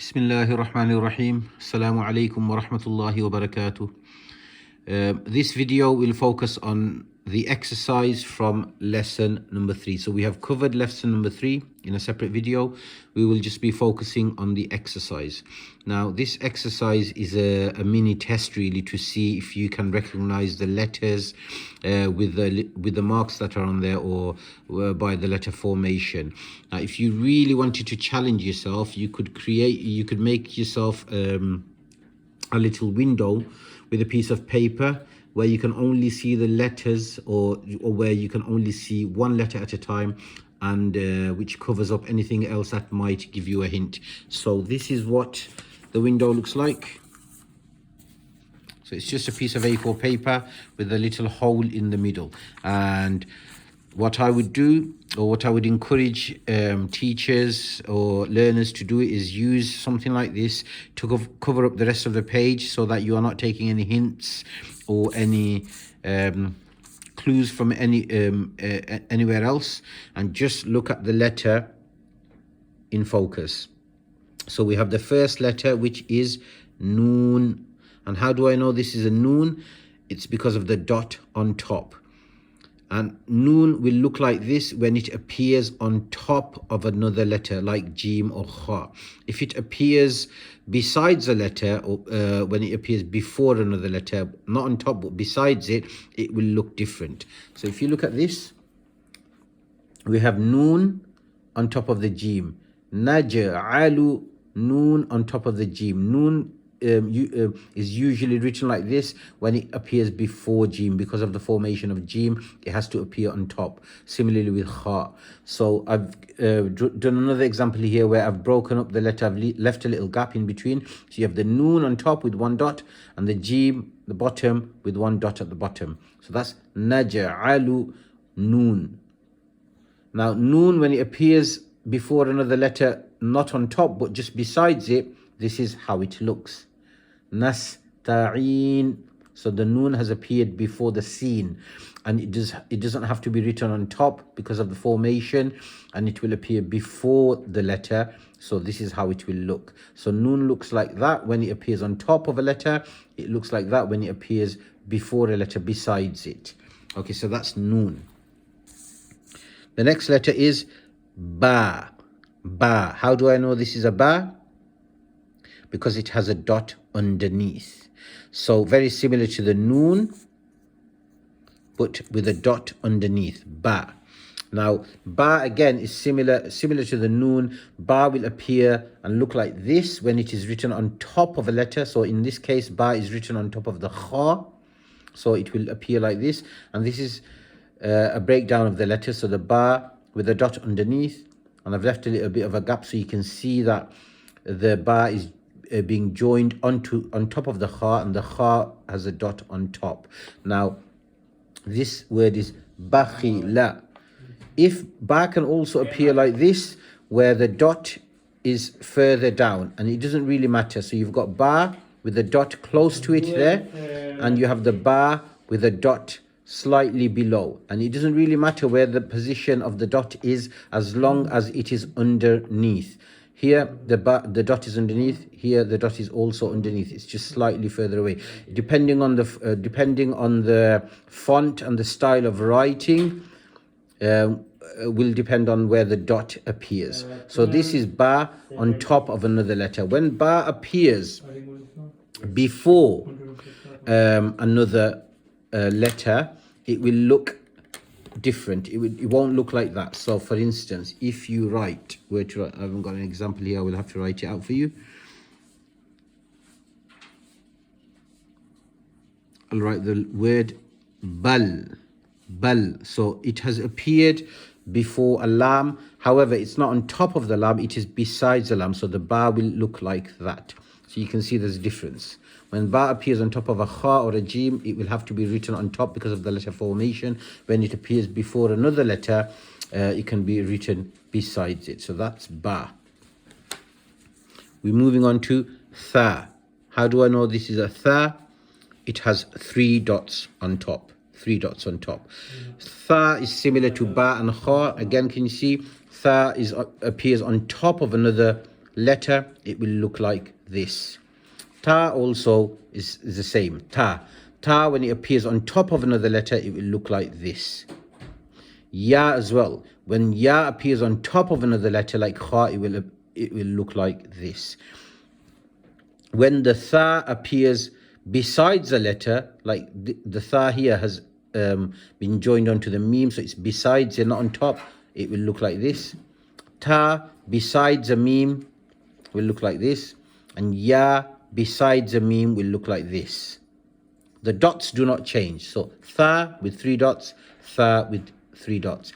Bismillahir Rahmanir Rahim. Assalamu alaikum wa rahmatullahi wa barakatuh. This video will focus on the exercise from lesson number 3. So we have covered lesson number 3 in a separate video. We will just be focusing on the exercise. Now this exercise is a mini test really to see if you can recognize the letters with the marks that are on there or by the letter formation. Now if you really wanted to challenge yourself, you could make yourself a little window with a piece of paper where you can only see the letters or where you can only see one letter at a time, and which covers up anything else that might give you a hint. So this is what the window looks like. So it's just a piece of A4 paper with a little hole in the middle. And what I would do, or what I would encourage teachers or learners to do, is use something like this to cover up the rest of the page so that you are not taking any hints or any clues from anywhere else, and just look at the letter in focus. So we have the first letter, which is Noon. And how do I know this is a Noon? It's because of the dot on top. And Noon will look like this when it appears on top of another letter like Jim or Kha. If it appears besides a letter, or when it appears before another letter, not on top but besides it, it will look different. So if you look at this, we have Noon on top of the Jim. Naj'alu, Noon on top of the Jim. Noon is usually written like this when it appears before Jim. Because of the formation of Jim, it has to appear on top. Similarly with Kha. So I've done another example here where I've broken up the letter. I've left a little gap in between. So you have the Noon on top with one dot, and the Jim, the bottom, with one dot at the bottom. So that's Naj'alu Noon. Now Noon, when it appears before another letter, not on top but just besides it, this is how it looks. Nasta'in. So the Noon has appeared before the Seen, and it doesn't have to be written on top because of the formation, and it will appear before the letter. So this is how it will look. So Noon looks like that when it appears on top of a letter. It looks like that when it appears before a letter besides it. Okay, so that's Noon. The next letter is Ba. Ba. How do I know this is a Ba? Because it has a dot underneath. So very similar to the Noon, but with a dot underneath. Ba. Now Ba again is similar to the Noon. Ba will appear and look like this when it is written on top of a letter. So in this case, Ba is written on top of the Kha, so it will appear like this. And this is a breakdown of the letter. So the Ba with a dot underneath, and I've left a little bit of a gap so you can see that the Ba is being joined on top of the Kha, and the Kha has a dot on top. Now this word is Bakhila. If Ba can also appear like this where the dot is further down, and it doesn't really matter. So you've got Ba with a dot close to it there, and you have the Ba with a dot slightly below, and it doesn't really matter where the position of the dot is as long as it is underneath. Here the dot is underneath. Here the dot is also underneath. It's just slightly further away. Depending on the font and the style of writing, will depend on where the dot appears. So this is Ba on top of another letter. When Ba appears before another letter, it will look different. It won't look like that. So for instance, if you write, I haven't got an example here, I will have to write it out for you. I'll write the word Bal. Bal. So it has appeared before a lam. However, it's not on top of the lam, it is besides the lam. So the Ba will look like that. So you can see there's a difference. When Ba appears on top of a Kha or a Jim, it will have to be written on top because of the letter formation. When it appears before another letter, it can be written besides it. So that's Ba. We're moving on to Tha. How do I know this is a Tha? It has 3 dots on top. 3 dots on top. Tha is similar to Ba and Kha. Again, can you see? Tha appears on top of another letter, it will look like this. Ta also is the same. Ta. Ta, when it appears on top of another letter, it will look like this. Ya as well. When ya appears on top of another letter like kha, it will look like this. When the tha appears besides a letter, like the tha here has been joined onto the meme, so it's besides and not on top, it will look like this. Ta besides a meme will look like this, and ya besides a meme will look like this. The dots do not change. So tha with 3 dots, tha with 3 dots.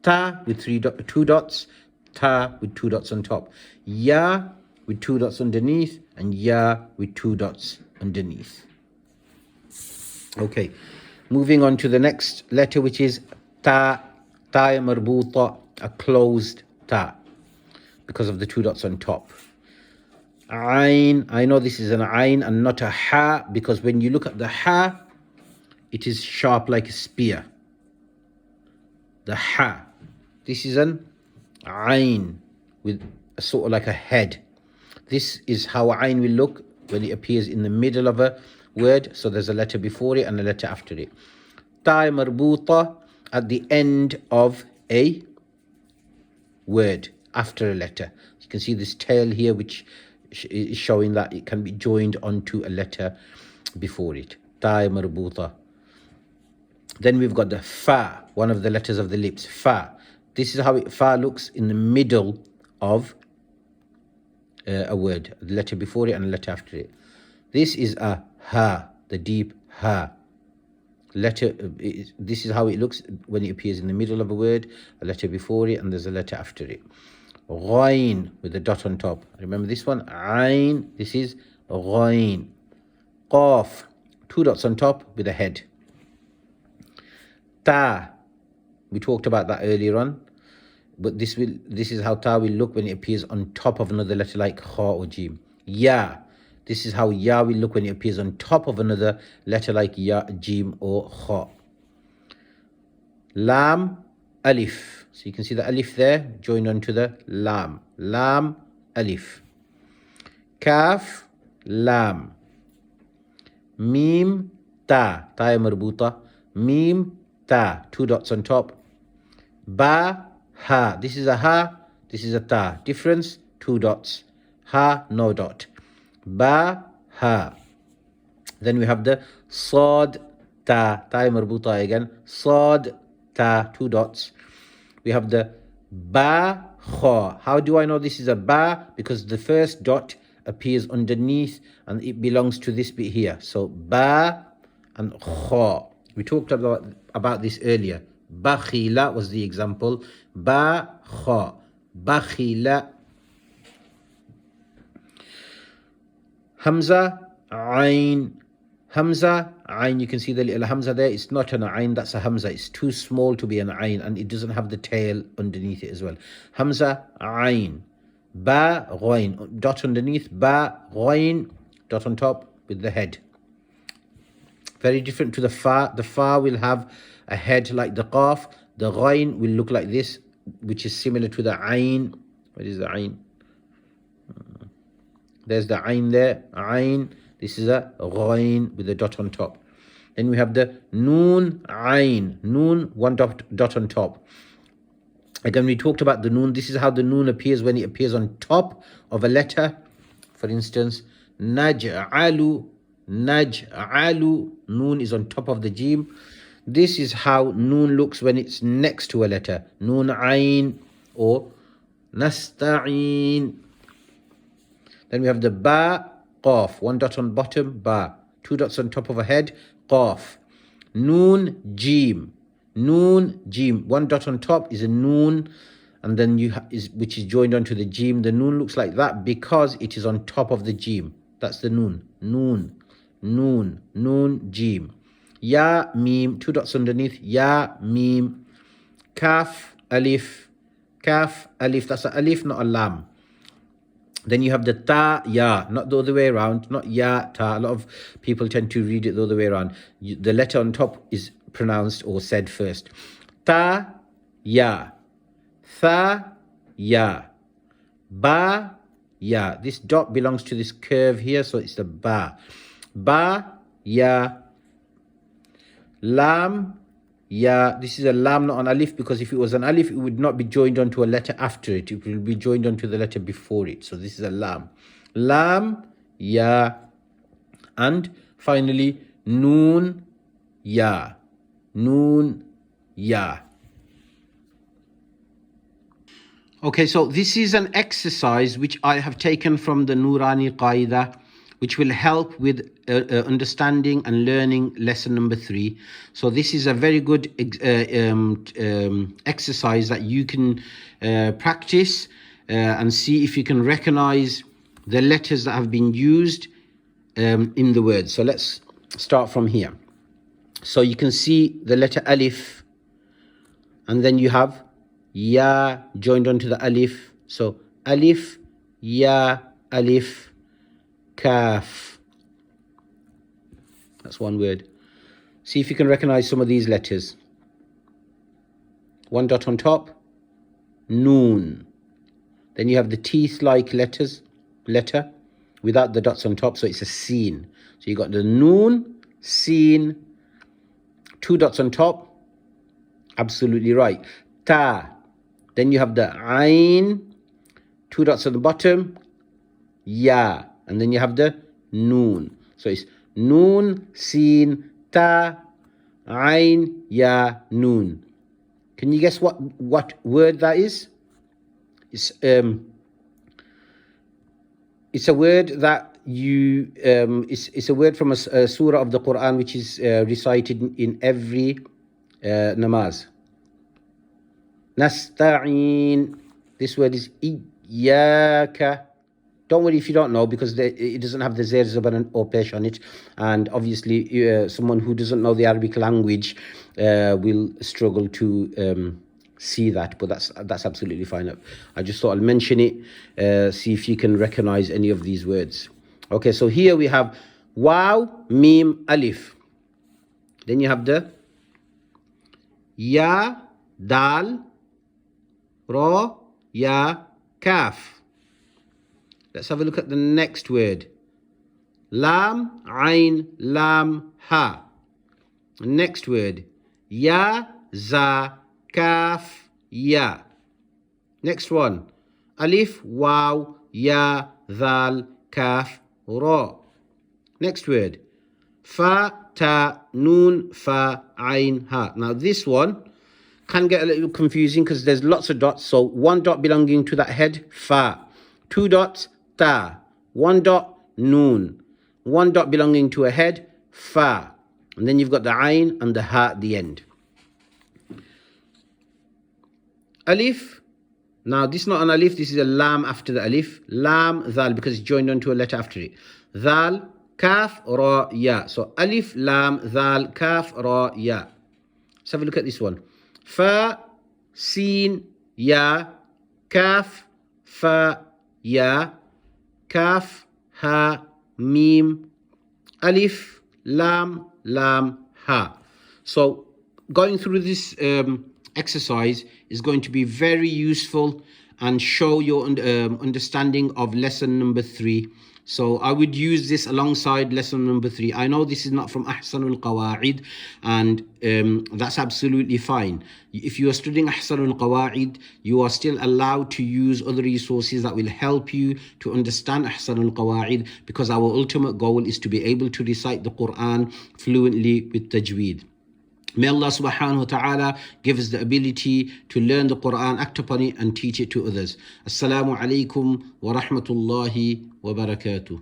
Ta with 2 dots, ta with 2 dots on top. Ya with 2 dots underneath, and ya with 2 dots underneath. Okay, moving on to the next letter, which is ta. Ta marbuta, a closed ta, because of the 2 dots on top. Ain, I know this is an ain and not a ha, because when you look at the ha, it is sharp like a spear. The ha. This is an ain with a sort of like a head. This is how ain will look when it appears in the middle of a word. So there's a letter before it and a letter after it. Ta marbuta, at the end of a word after a letter. You can see this tail here, which is showing that it can be joined onto a letter before it. Ta marbuta. Then we've got the fa, one of the letters of the lips. Fa. This is how fa looks in the middle of a word, the letter before it and the letter after it. This is a ha, the deep ha. This is how it looks when it appears in the middle of a word, a letter before it, and there's a letter after it. Ghain with a dot on top. Remember this one? Ain. This is ghain. Qaf, 2 dots on top with a head. Ta. We talked about that earlier on, but this is how ta will look when it appears on top of another letter like kha or jim. Ya. This is how ya will look when it appears on top of another letter like ya, jim or kha. Lam, alif. So you can see the alif there joined onto the lam. Lam, alif. Kaf, lam. Mim, ta. Ta marbuta. Mim, ta. 2 dots on top. Ba, ha. This is a ha. This is a ta. Difference, 2 dots. Ha, no dot. Ba, ha. Then we have the sad, ta. Ta marbuta again. Sad, ta. 2 dots. We have the ba, kha. How do I know this is a ba? Because the first dot appears underneath and it belongs to this bit here. So ba and kha. We talked about this earlier. Bakhila was the example. Ba, kha. Bakhila. Hamza, ain. Hamza, ain. You can see the little hamza there. It's not an ain, that's a hamza. It's too small to be an ain, and it doesn't have the tail underneath it as well. Hamza, ain. Ba, ghain. Dot underneath. Ba, ghain. Dot on top with the head. Very different to the fa. The fa will have a head like the qaf. The ghain will look like this, which is similar to the ain. What is the ain? There's the ain there. Ain. This is a ghain with a dot on top. Then we have the noon, ain. Noon, 1 dot on top. Again, we talked about the noon. This is how the noon appears when it appears on top of a letter. For instance, naj'alu. Naj'alu. Noon is on top of the jim. This is how noon looks when it's next to a letter. Noon, ain, or nasta'in. Then we have the ba, qaf. 1 dot on bottom, ba. 2 dots on top of a head, qaf. Noon, jim. Noon, jim. 1 dot on top is a noon, and then which is joined onto the jim. The noon looks like that because it is on top of the jim. That's the noon. Noon, noon, noon, jim. Ya, mim. 2 dots underneath. Ya, mim. Kaf, alif. Kaf, alif. That's a alif, not a lam. Then you have the ta, ya, not the other way around, not ya, ta. A lot of people tend to read it the other way around. The letter on top is pronounced or said first. Ta, ya. Tha, ya. Ba, ya. This dot belongs to this curve here, so it's the ba. Ba, ya. Lam, ya. This is a lam, not an alif, because if it was an alif, it would not be joined onto a letter after it. It will be joined onto the letter before it. So this is a lam. Lam, ya. And finally, noon, ya. Noon, ya. Okay, so this is an exercise which I have taken from the Nurani Qaida, which will help with understanding and learning lesson number 3. So this is a very good exercise that you can practice and see if you can recognize the letters that have been used in the word. So let's start from here. So you can see the letter alif, and then you have ya joined onto the alif. So alif, ya, alif, kaf. That's one word. See if you can recognize some of these letters. One dot on top, noon. Then you have the teeth-like letter without the dots on top, so it's a seen. So you got the noon, seen, 2 dots on top. Absolutely right. Ta. Then you have the ain, 2 dots at the bottom, ya. And then you have the noon. So it's noon, seen, ta, ain, ya, noon. Can you guess what word that is? It's a word that it's a word from a surah of the Qur'an, which is recited in every namaz. Nasta'in. This word is iyyaka. Don't worry if you don't know, because it doesn't have the zer, zabar or pesh on it, and obviously someone who doesn't know the Arabic language will struggle to see that, but that's absolutely fine. I just thought I'll mention it, see if you can recognize any of these words. Okay, so here we have waw, mim, alif. Then you have the ya, dal, ra, ya, kaf. Let's have a look at the next word. Lam, ain, lam, ha. Next word. Ya, za, kaf, ya. Next one. Alif, waw, ya, dhal, kaf, ra. Next word. Fa, ta, noon, fa, ain, ha. Now this one can get a little confusing because there's lots of dots. So 1 dot belonging to that head, fa. 2 dots, ta. 1 dot, noon. 1 dot belonging to a head, fa. And then you've got the ain and the ha at the end. Alif. Now this is not an alif, this is a lam after the alif. Lam, dhal, because it's joined onto a letter after it. Dhal, kaf, ra, ya. So alif, lam, dhal, kaf, ra, ya. Let's have a look at this one. Fa, sin, ya, kaf, fa, ya, kaf, ha, mim, alif, lam, lam, ha. So going through this exercise is going to be very useful and show your understanding of lesson number 3. So I would use this alongside lesson number 3. I know this is not from Ahsanul Qawaaid, and that's absolutely fine. If you are studying Ahsanul Qawaaid, you are still allowed to use other resources that will help you to understand Ahsanul Qawaaid, because our ultimate goal is to be able to recite the Qur'an fluently with tajweed. May Allah subhanahu wa ta'ala give us the ability to learn the Qur'an, act upon it, and teach it to others. Assalamu alaikum wa rahmatullahi wa barakatuh.